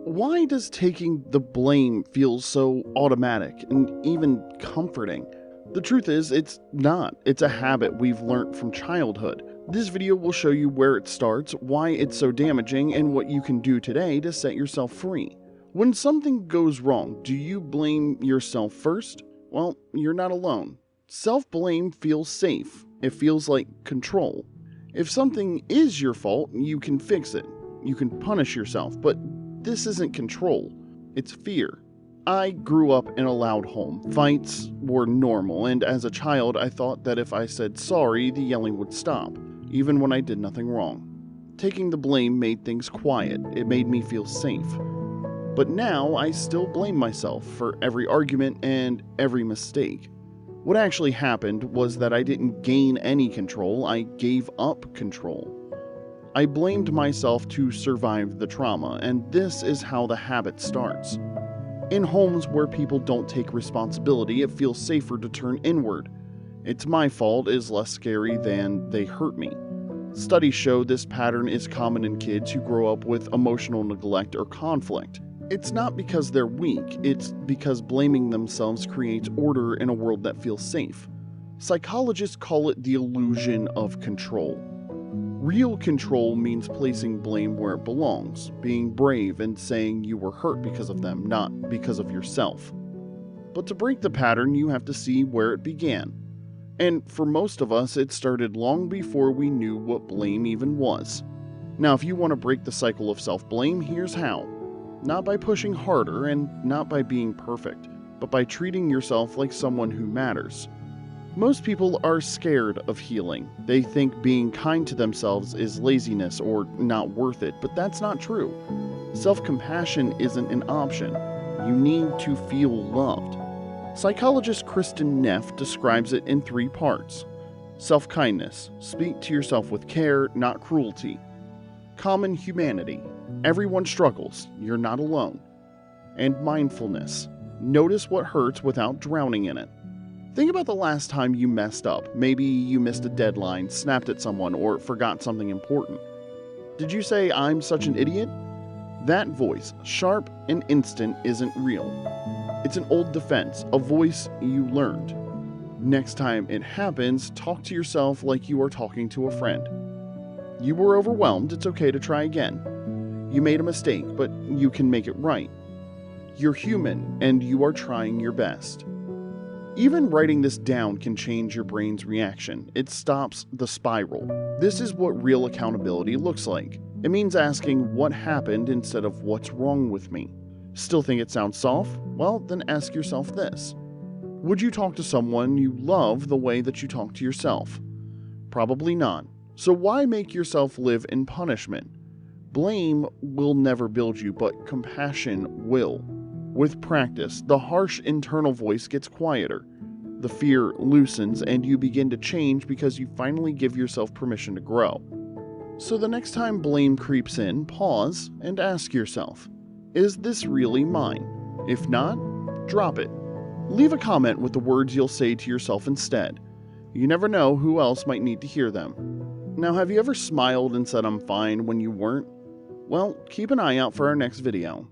Why does taking the blame feel so automatic and even comforting? The truth is, it's not. It's a habit we've learned from childhood. This video will show you where it starts, why it's so damaging, and what you can do today to set yourself free. When something goes wrong, do you blame yourself first? Well, you're not alone. Self-blame feels safe. It feels like control. If something is your fault, you can fix it. You can punish yourself, but this isn't control. It's fear. I grew up in a loud home. Fights were normal, and as a child, I thought that if I said sorry, the yelling would stop, even when I did nothing wrong. Taking the blame made things quiet. It made me feel safe. But now, I still blame myself for every argument and every mistake. What actually happened was that I didn't gain any control, I gave up control. I blamed myself to survive the trauma, and this is how the habit starts. In homes where people don't take responsibility, it feels safer to turn inward. It's my fault is less scary than they hurt me. Studies show this pattern is common in kids who grow up with emotional neglect or conflict. It's not because they're weak, it's because blaming themselves creates order in a world that feels safe. Psychologists call it the illusion of control. Real control means placing blame where it belongs, being brave and saying you were hurt because of them, not because of yourself. But to break the pattern, you have to see where it began. And for most of us, it started long before we knew what blame even was. Now, if you want to break the cycle of self-blame, here's how. Not by pushing harder and not by being perfect, but by treating yourself like someone who matters. Most people are scared of healing. They think being kind to themselves is laziness or not worth it, but that's not true. Self-compassion isn't an option. You need to feel loved. Psychologist Kristen Neff describes it in 3 parts. Self-kindness. Speak to yourself with care, not cruelty. Common humanity. Everyone struggles. You're not alone. And mindfulness. Notice what hurts without drowning in it. Think about the last time you messed up. Maybe you missed a deadline, snapped at someone, or forgot something important. Did you say, "I'm such an idiot"? That voice, sharp and instant, isn't real. It's an old defense, a voice you learned. Next time it happens, talk to yourself like you are talking to a friend. You were overwhelmed, it's okay to try again. You made a mistake, but you can make it right. You're human, and you are trying your best. Even writing this down can change your brain's reaction. It stops the spiral. This is what real accountability looks like. It means asking what happened instead of what's wrong with me. Still think it sounds soft? Well, then ask yourself this. Would you talk to someone you love the way that you talk to yourself? Probably not. So why make yourself live in punishment? Blame will never build you, but compassion will. With practice, the harsh internal voice gets quieter. The fear loosens and you begin to change because you finally give yourself permission to grow. So the next time blame creeps in, pause and ask yourself, is this really mine? If not, drop it. Leave a comment with the words you'll say to yourself instead. You never know who else might need to hear them. Now, have you ever smiled and said "I'm fine" when you weren't? Well, keep an eye out for our next video.